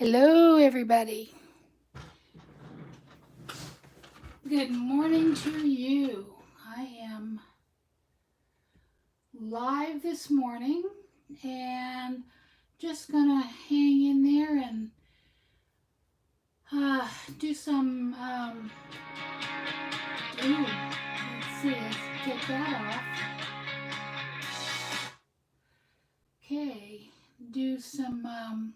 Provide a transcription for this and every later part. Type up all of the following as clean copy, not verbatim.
Hello, everybody. Good morning to you. I am live this morning and just gonna hang in there and do some. Let's see. Let's take that off. Okay, do some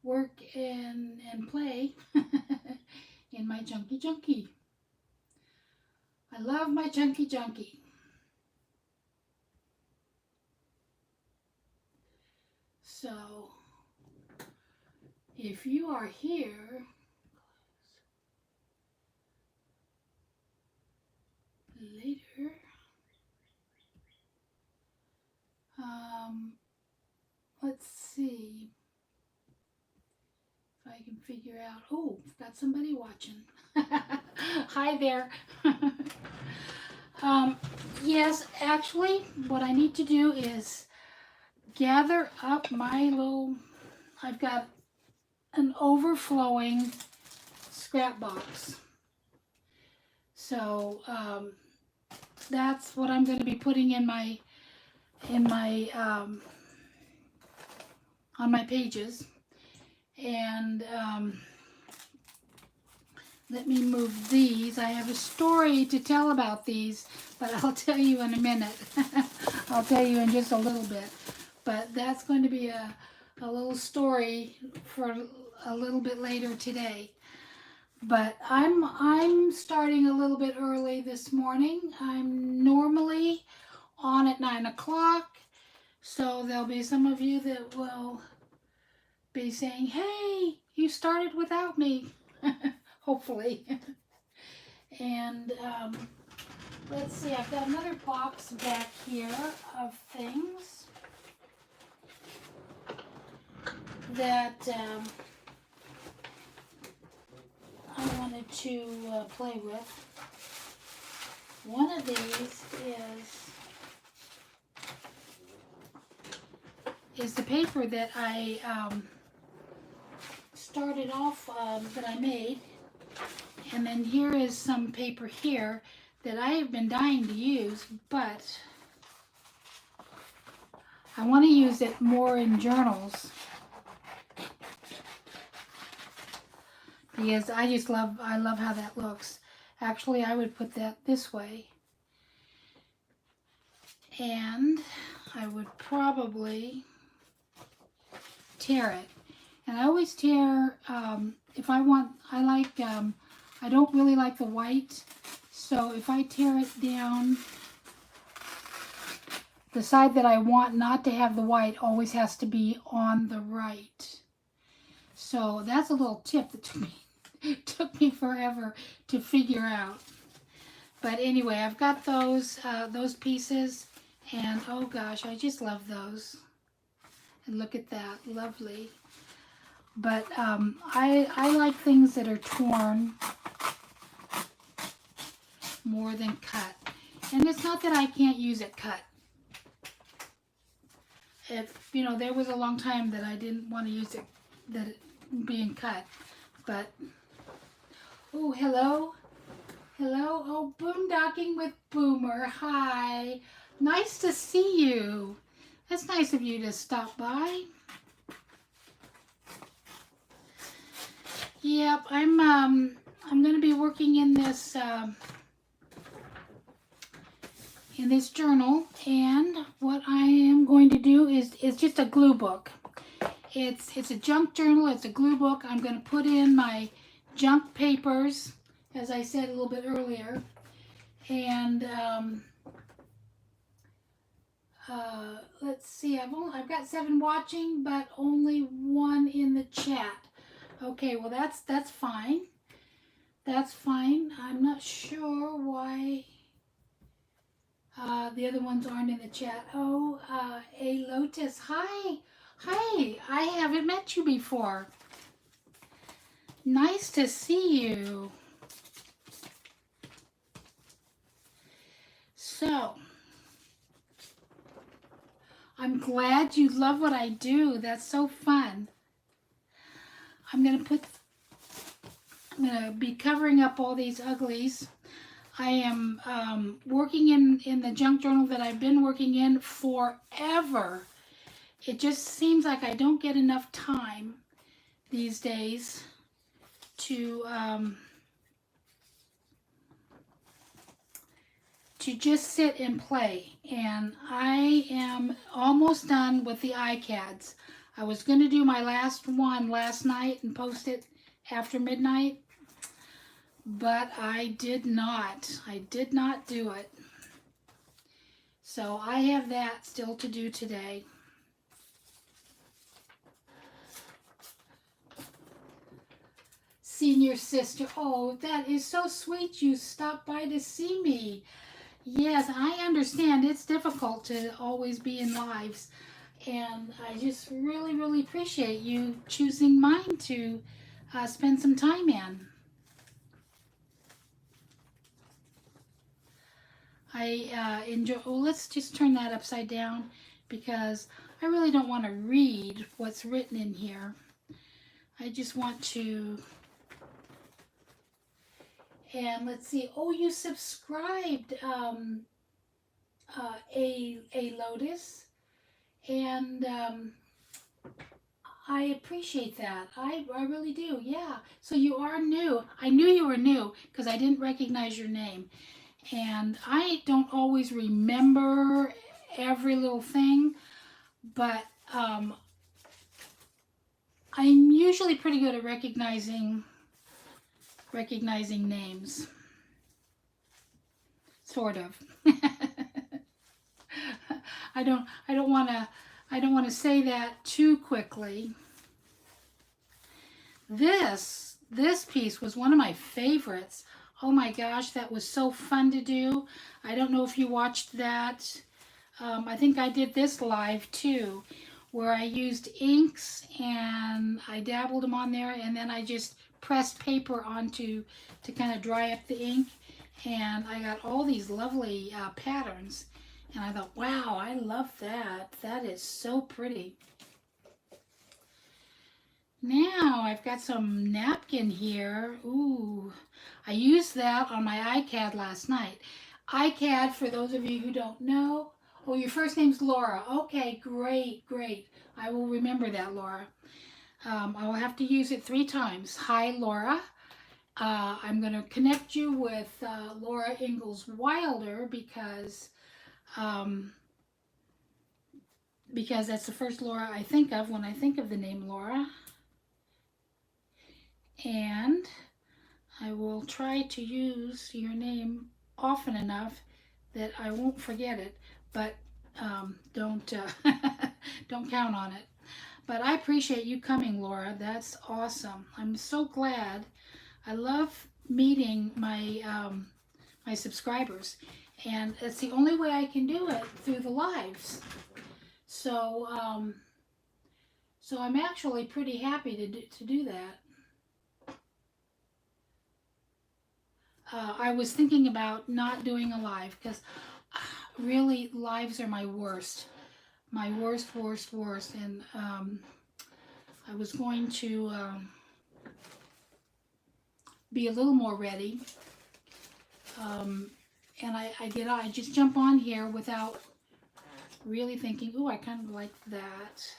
work and play in my Junky. I love my Junky. So, if you are here later, let's see if I can figure out. Oh, got somebody watching. Hi there. Yes, actually, what I need to do is gather up my little. I've got an overflowing scrap box. So that's what I'm going to be putting in my on my pages. And let me move these. I have a story to tell about these, but I'll tell you in a minute. I'll tell you in just a little bit. But that's going to be a little story for a little bit later today. But I'm starting a little bit early this morning. I'm normally on at 9 o'clock. So there'll be some of you that will be saying, hey, you started without me. Hopefully. And let's see, I've got another box back here of things that I wanted to play with. One of these is the paper that I started off that I made. And then here is some paper here that I have been dying to use, but I want to use it more in journals because I love how that looks. Actually, I would put that this way, and I would probably tear it. And I always tear, if I want, I don't really like the white, so if I tear it down, the side that I want not to have the white always has to be on the right. So that's a little tip that took me forever to figure out. But anyway, I've got those pieces, and oh gosh, I just love those. And look at that, lovely. But I like things that are torn more than cut. And it's not that I can't use it cut. If, there was a long time that I didn't want to use it being cut. But, oh, hello. Hello. Oh, boondocking with Boomer. Hi. Nice to see you. That's nice of you to stop by. Yep, I'm going to be working in this journal, and what I am going to do is just a glue book. It's a junk journal. It's a glue book. I'm going to put in my junk papers, as I said a little bit earlier, and let's see. I've got 7 watching, but only 1 in the chat. Okay, well that's fine. That's fine. I'm not sure why the other ones aren't in the chat. Oh, a Lotus. Hi. Hi. I haven't met you before. Nice to see you. So, I'm glad you love what I do. That's so fun. I'm going to be covering up all these uglies. I am working in the junk journal that I've been working in forever. It just seems like I don't get enough time these days to just sit and play. And I am almost done with the iCads. I was going to do my last one last night and post it after midnight, but I did not. I did not do it. So I have that still to do today. Senior sister, oh, that is so sweet. You stopped by to see me. Yes, I understand. It's difficult to always be in lives. And I just really, really appreciate you choosing mine to spend some time in. I enjoy, well, let's just turn that upside down because I really don't want to read what's written in here. I just want to, and let's see, oh, you subscribed, a Lotus, and I appreciate that. I really do, yeah. So you are new. I knew you were new because I didn't recognize your name. And I don't always remember every little thing, but I'm usually pretty good at recognizing names. Sort of. I don't want to say that too quickly. This piece was one of my favorites. Oh my gosh, that was so fun to do. I don't know if you watched that. I think I did this live too, where I used inks and I dabbled them on there, and then I just pressed paper onto to kind of dry up the ink, and I got all these lovely patterns. And I thought, wow, I love that. That is so pretty. Now I've got some napkin here. Ooh, I used that on my iCad last night. iCad, for those of you who don't know, oh, your first name's Laura. Okay, great, great. I will remember that, Laura. I will have to use it 3 times. Hi, Laura. I'm going to connect you with Laura Ingalls Wilder because that's the first Laura I think of when I think of the name Laura. And I will try to use your name often enough that I won't forget it, but don't count on it. But I appreciate you coming, Laura. That's awesome. I'm so glad. I love meeting my my subscribers, and it's the only way I can do it through the lives. So so I'm actually pretty happy to do that. I was thinking about not doing a live because really lives are my worst. My worst. And I was going to be a little more ready. And I just jump on here without really thinking, ooh, I kind of like that.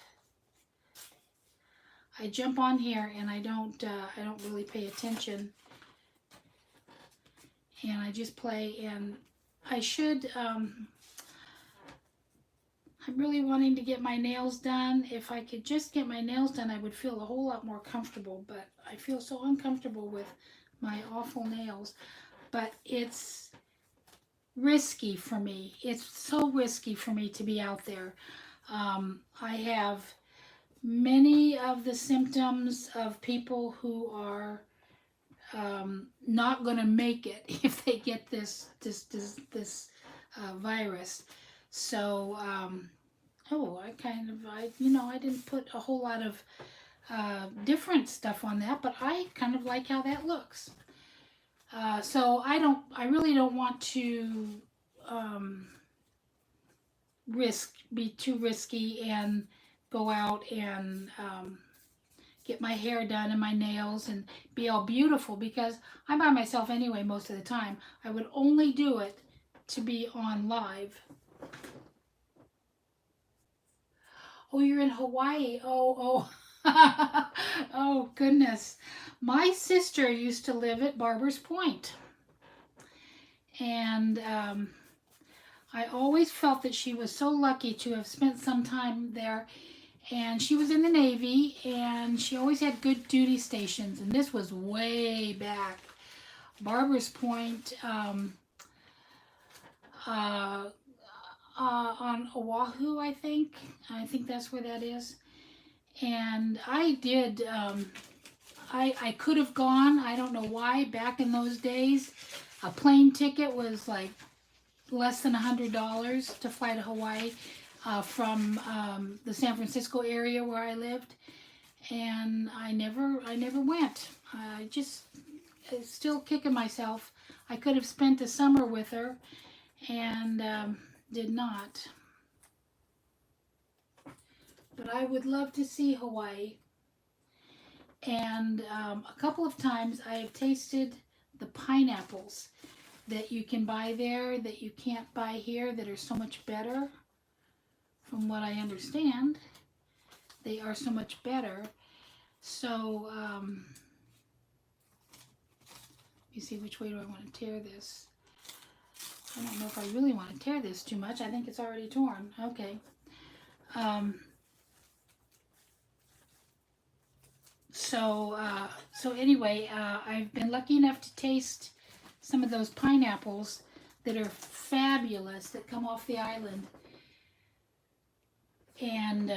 I jump on here and I don't really pay attention. And I just play, and I should, I'm really wanting to get my nails done. If I could just get my nails done, I would feel a whole lot more comfortable, but I feel so uncomfortable with my awful nails. But it's risky for me. It's so risky for me to be out there. I have many of the symptoms of people who are not going to make it if they get this virus. So I didn't put a whole lot of different stuff on that, but I kind of like how that looks. So I really don't want to be too risky and go out and get my hair done and my nails and be all beautiful, because I'm by myself anyway most of the time. I would only do it to be on live. Oh, you're in Hawaii. Oh, oh. Oh, goodness. My sister used to live at Barbers Point. And I always felt that she was so lucky to have spent some time there. And she was in the Navy, and she always had good duty stations. And this was way back. Barbers Point on Oahu, I think. I think that's where that is. And I did, I could have gone. I don't know why. Back in those days, a plane ticket was like less than $100 to fly to Hawaii from the San Francisco area where I lived. And I never went. I just still kicking myself. I could have spent a summer with her and did not. But I would love to see Hawaii. And a couple of times I have tasted the pineapples that you can buy there that you can't buy here, that are so much better. From what I understand, they are so much better. So, you see, which way do I want to tear this? I don't know if I really want to tear this too much. I think it's already torn. Okay. So anyway, I've been lucky enough to taste some of those pineapples that are fabulous that come off the island. And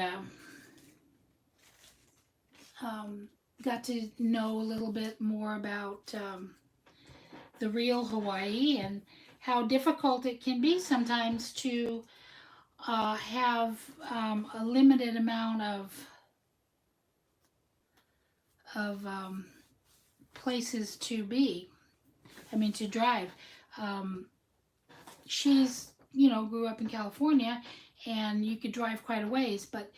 got to know a little bit more about the real Hawaii and how difficult it can be sometimes to have a limited amount of places to be. I mean, to drive. She's, grew up in California, and you could drive quite a ways, but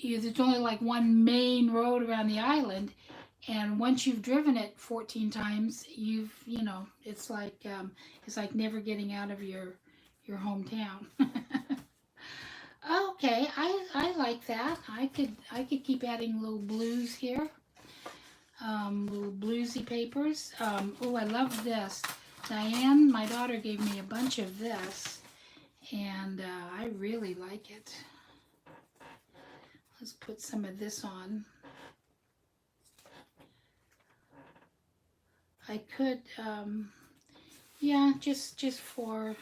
there's only like one main road around the island, and once you've driven it 14 times, it's like never getting out of your hometown. Okay, I like that. I could keep adding little blues here. Little bluesy papers. Oh, I love this. Diane, my daughter, gave me a bunch of this, and I really like it. Let's put some of this on. I could, yeah, just for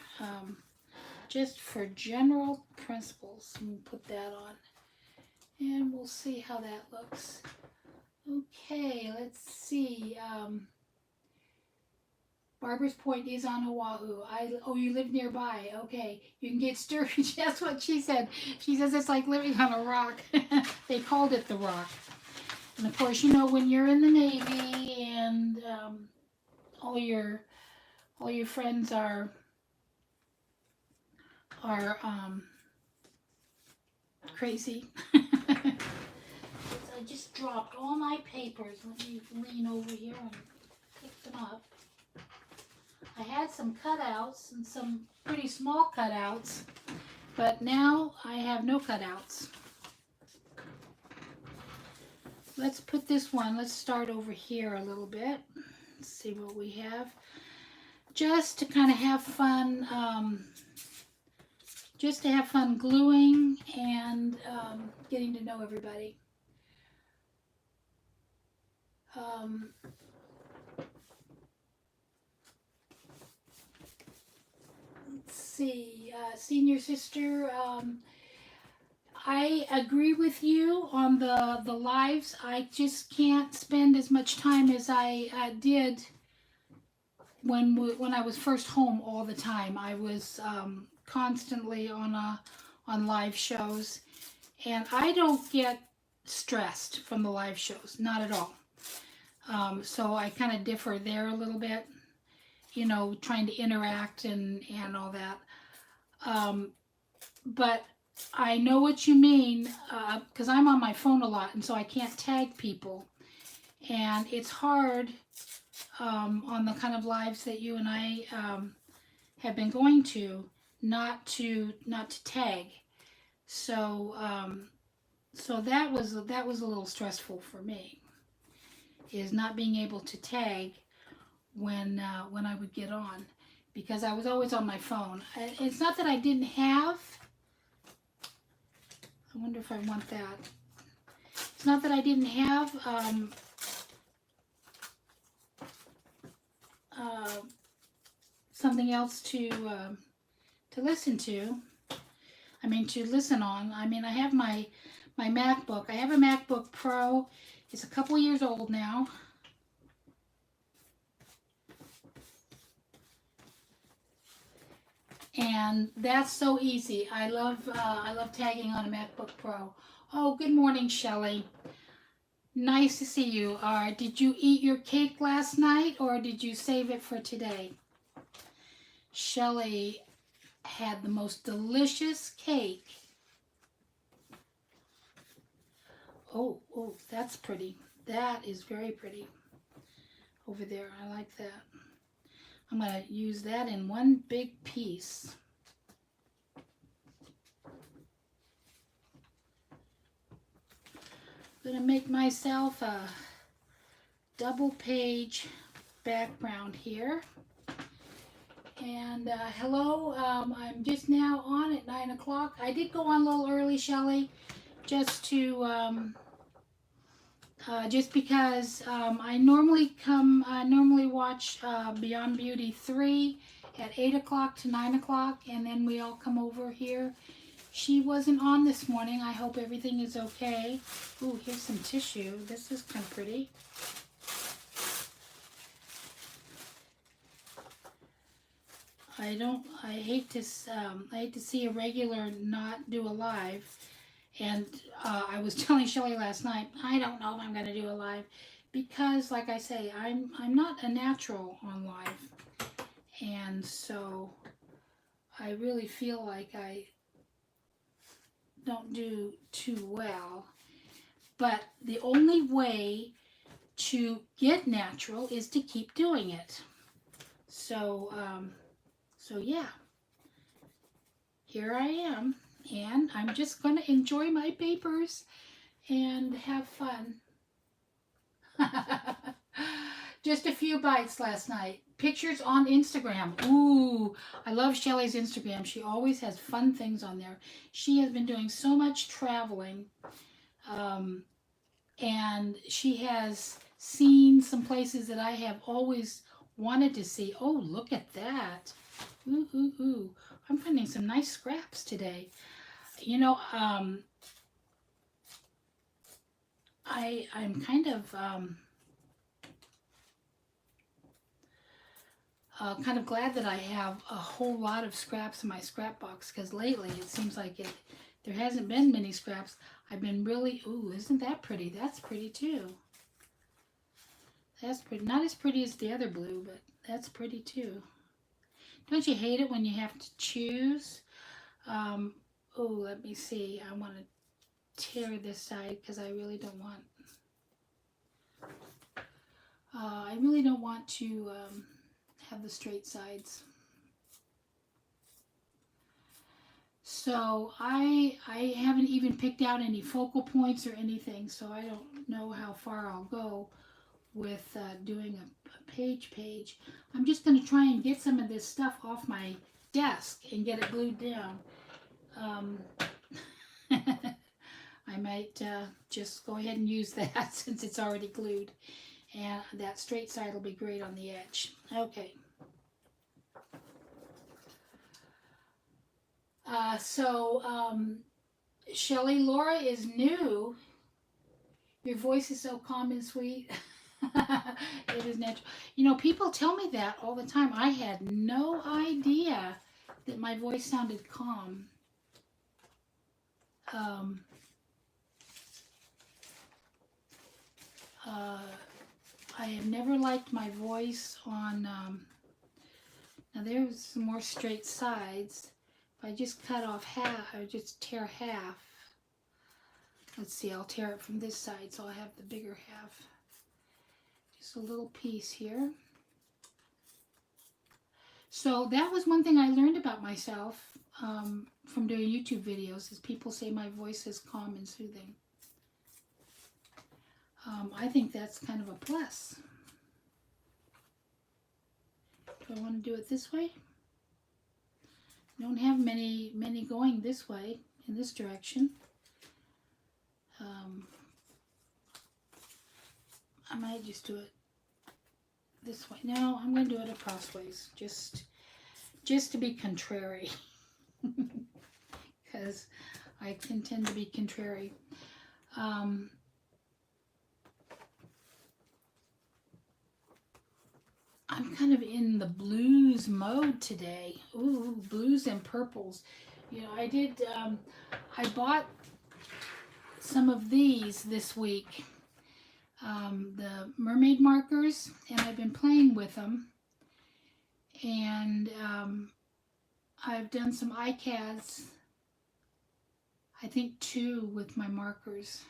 general principles. We'll put that on, and we'll see how that looks. Okay, let's see. Barbers Point is on Oahu. Oh, you live nearby. Okay, you can get sturgeon. That's what she said. She says it's like living on a rock. They called it the Rock. And of course, when you're in the Navy and all your friends are crazy. I just dropped all my papers. Let me lean over here and pick them up. I had some cutouts and some pretty small cutouts, but now I have no cutouts. Let's put this one, let's start over here a little bit. Let's see what we have. Just to kind of have fun, gluing and getting to know everybody. Let's see, senior sister, I agree with you on the lives. I just can't spend as much time as I did when I was first home all the time. I was constantly on live shows, and I don't get stressed from the live shows, not at all. So I kind of differ there a little bit, trying to interact and all that. but I know what you mean, because I'm on my phone a lot, and so I can't tag people. And it's hard on the kind of lives that you and I have been going to, not to tag. So so that was a little stressful for me, is not being able to tag when I would get on, because I was always on my phone. It's not that I didn't have. I wonder if I want that. It's not that I didn't have uh, something else to listen to. I mean, to listen on. I mean, I have my MacBook. I have a MacBook Pro. It's a couple years old now. And that's so easy. I love tagging on a MacBook Pro. Oh, good morning, Shelley. Nice to see you. Did you eat your cake last night, or did you save it for today? Shelley had the most delicious cake. Oh, that's pretty. That is very pretty. Over there, I like that. I'm going to use that in one big piece. I'm going to make myself a double page background here. And hello, I'm just now on at 9 o'clock. I did go on a little early, Shelley, just to just because I normally watch Beyond Beauty 3 at 8 o'clock to 9 o'clock, and then we all come over here. She wasn't on this morning. I hope everything is okay. Ooh, here's some tissue. This is kind of pretty. I hate to see a regular not do a live. And I was telling Shelley last night, I don't know if I'm going to do a live, because, like I say, I'm not a natural on live, and so I really feel like I don't do too well. But the only way to get natural is to keep doing it. So so yeah, here I am. And I'm just going to enjoy my papers and have fun. Just a few bites last night. Pictures on Instagram. Ooh, I love Shelley's Instagram. She always has fun things on there. She has been doing so much traveling. And she has seen some places that I have always wanted to see. Oh, look at that. Ooh, ooh, ooh. I'm finding some nice scraps today. You know, I'm kind of glad that I have a whole lot of scraps in my scrap box, because lately it seems like there hasn't been many scraps. I've been really, ooh, isn't that pretty? That's pretty too. That's pretty. Not as pretty as the other blue, but that's pretty too. Don't you hate it when you have to choose? Oh, let me see. I want to tear this side because I really don't want. I really don't want to have the straight sides. So I haven't even picked out any focal points or anything, so I don't know how far I'll go with doing a page. I'm just going to try and get some of this stuff off my desk and get it glued down. I might just go ahead and use that since it's already glued. And that straight side will be great on the edge. Okay. Shelley, Laura is new. Your voice is so calm and sweet. It is natural. You know, people tell me that all the time. I had no idea that my voice sounded calm. I have never liked my voice on, now there's some more straight sides, If I just cut off half, or just tear half, let's see, I'll tear it from this side so I have the bigger half. Just a little piece here. So that was one thing I learned about myself from doing YouTube videos, is people say my voice is calm and soothing. I think that's kind of a plus. Do I want to do it this way? I don't have many going this way, in this direction. I might just do it this way. No, I'm going to do it crossways, just to be contrary, because I can tend to be contrary. I'm kind of in the blues mode today. Ooh, blues and purples. You know, I bought some of these this week. The mermaid markers, and I've been playing with them, and I've done some iCads, I think 2 with my markers,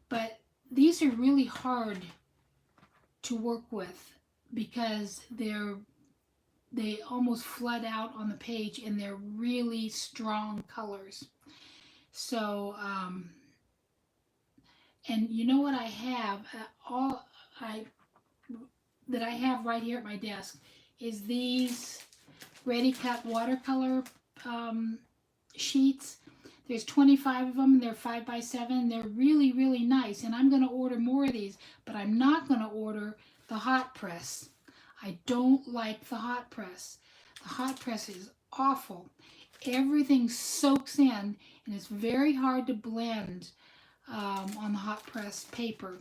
but these are really hard to work with because they almost flood out on the page, and they're really strong colors. So and you know what I have, that I have right here at my desk is these ready cut watercolor sheets. There's 25 of them, and they're 5x7. They're really, really nice, and I'm going to order more of these, but I'm not going to order the hot press. I don't like the hot press. The hot press is awful. Everything soaks in, and it's very hard to blend on the hot press paper.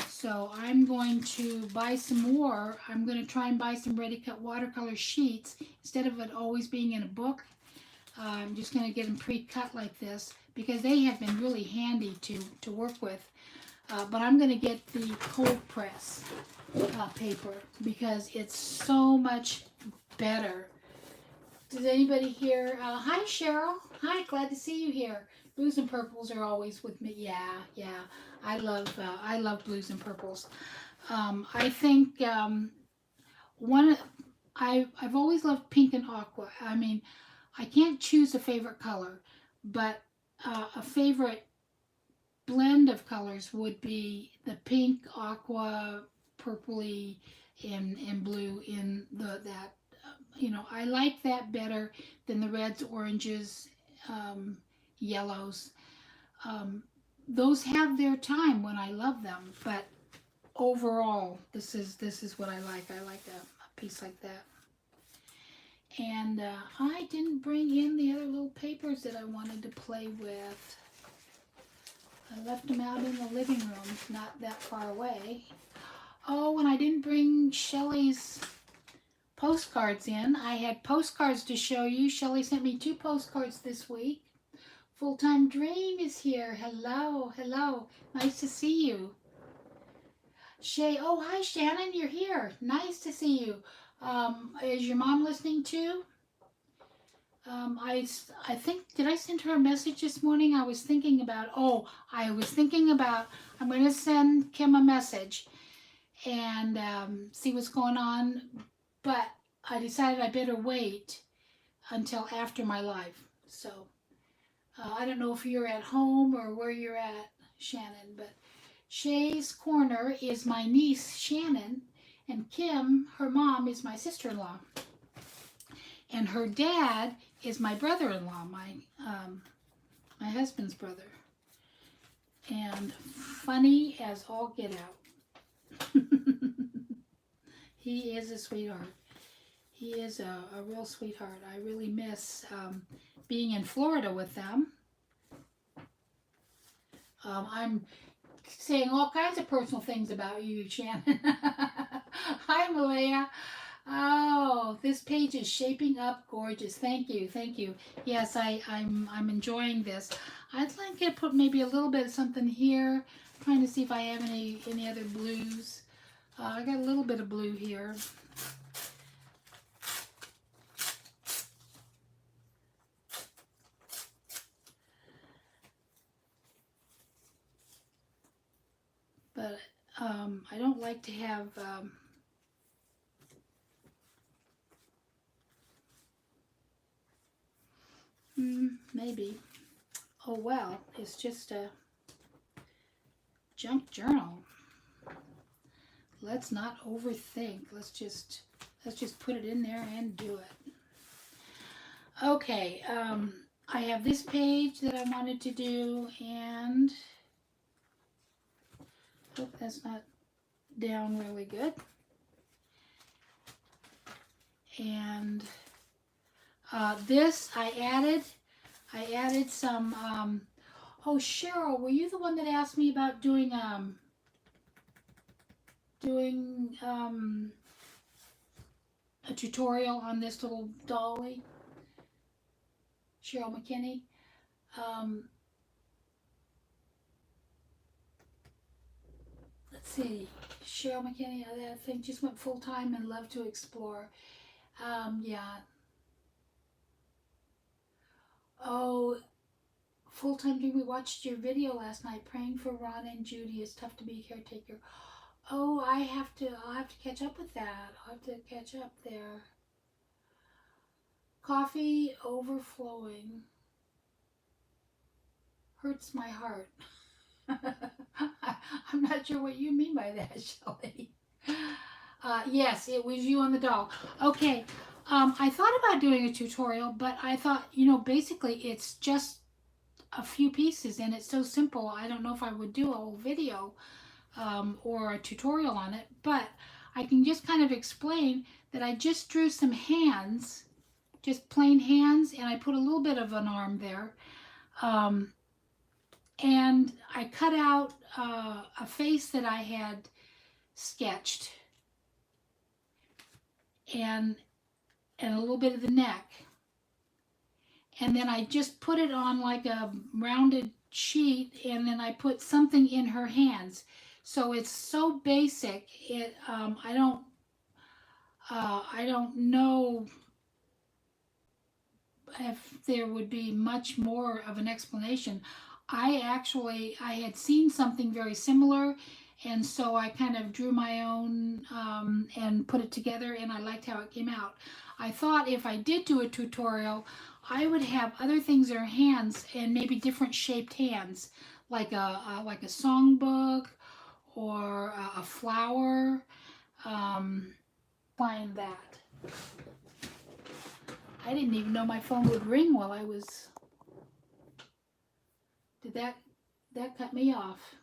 So I'm going to buy some more. I'm going to try and buy some ready cut watercolor sheets instead of it always being in a book. I'm just going to get them pre-cut like this because they have been really handy to work with. But I'm going to get the cold press paper because it's so much better. Does anybody here? Hi Cheryl. Hi, glad to see you here. Blues and purples are always with me. Yeah. I love blues and purples. I think I've always loved pink and aqua. I mean, I can't choose a favorite color, but a favorite blend of colors would be the pink, aqua, purpley, and blue in that. You know, I like that better than the reds, oranges, yellows. Those have their time when I love them, but overall, this is what I like. I like a piece like that. And I didn't bring in the other little papers that I wanted to play with. I left them out in the living room, not that far away. Oh, and I didn't bring Shelly's postcards in. I had postcards to show you. Shelly sent me 2 postcards this week. Full-Time Dream is here. Hello. Nice to see you. Shay, oh, hi Shannon, you're here. Nice to see you. Is your mom listening too? I think, did I send her a message this morning? I was thinking about, I'm going to send Kim a message and see what's going on. But I decided I better wait until after my live. So I don't know if you're at home or where you're at, Shannon, but Shay's Corner is my niece, Shannon, and Kim, her mom, is my sister-in-law. And her dad is my brother-in-law, my husband's brother. And funny as all get out. He is a sweetheart. He is a real sweetheart. I really miss being in Florida with them. I'm saying all kinds of personal things about you, Shannon. Hi, Malaya. Oh, this page is shaping up gorgeous. Thank you. Yes, I'm enjoying this. I'd like to put maybe a little bit of something here. I'm trying to see if I have any other blues. I got a little bit of blue here. but I don't like to have maybe. Oh well, it's just a junk journal. Let's not overthink. Let's just put it in there and do it. Okay, I have this page that I wanted to do, and hope that's not down really good. And this I added some. Oh, Cheryl, were you the one that asked me about doing a tutorial on this little dolly? Cheryl McKinney. Let's see, Cheryl McKinney. I think just went full time and love to explore. Yeah. Oh, full time dream. We watched your video last night. Praying for Ron and Judy. It's tough to be a caretaker. Oh, I'll have to catch up with that. I'll have to catch up there. Coffee overflowing hurts my heart. I'm not sure what you mean by that, Shelley. Yes, it was you on the doll. Okay, I thought about doing a tutorial, but I thought, basically it's just a few pieces and it's so simple. I don't know if I would do a whole video or a tutorial on it, but I can just kind of explain that I just drew some hands, just plain hands, and I put a little bit of an arm there. And I cut out a face that I had sketched, and a little bit of the neck. And then I just put it on like a rounded sheet, and then I put something in her hands. So it's so basic. I don't know if there would be much more of an explanation. I had seen something very similar, and so I kind of drew my own and put it together, and I liked how it came out. I thought if I did do a tutorial, I would have other things in her hands and maybe different shaped hands, like a songbook or a flower. Find that. I didn't even know my phone would ring while I was. Did that cut me off?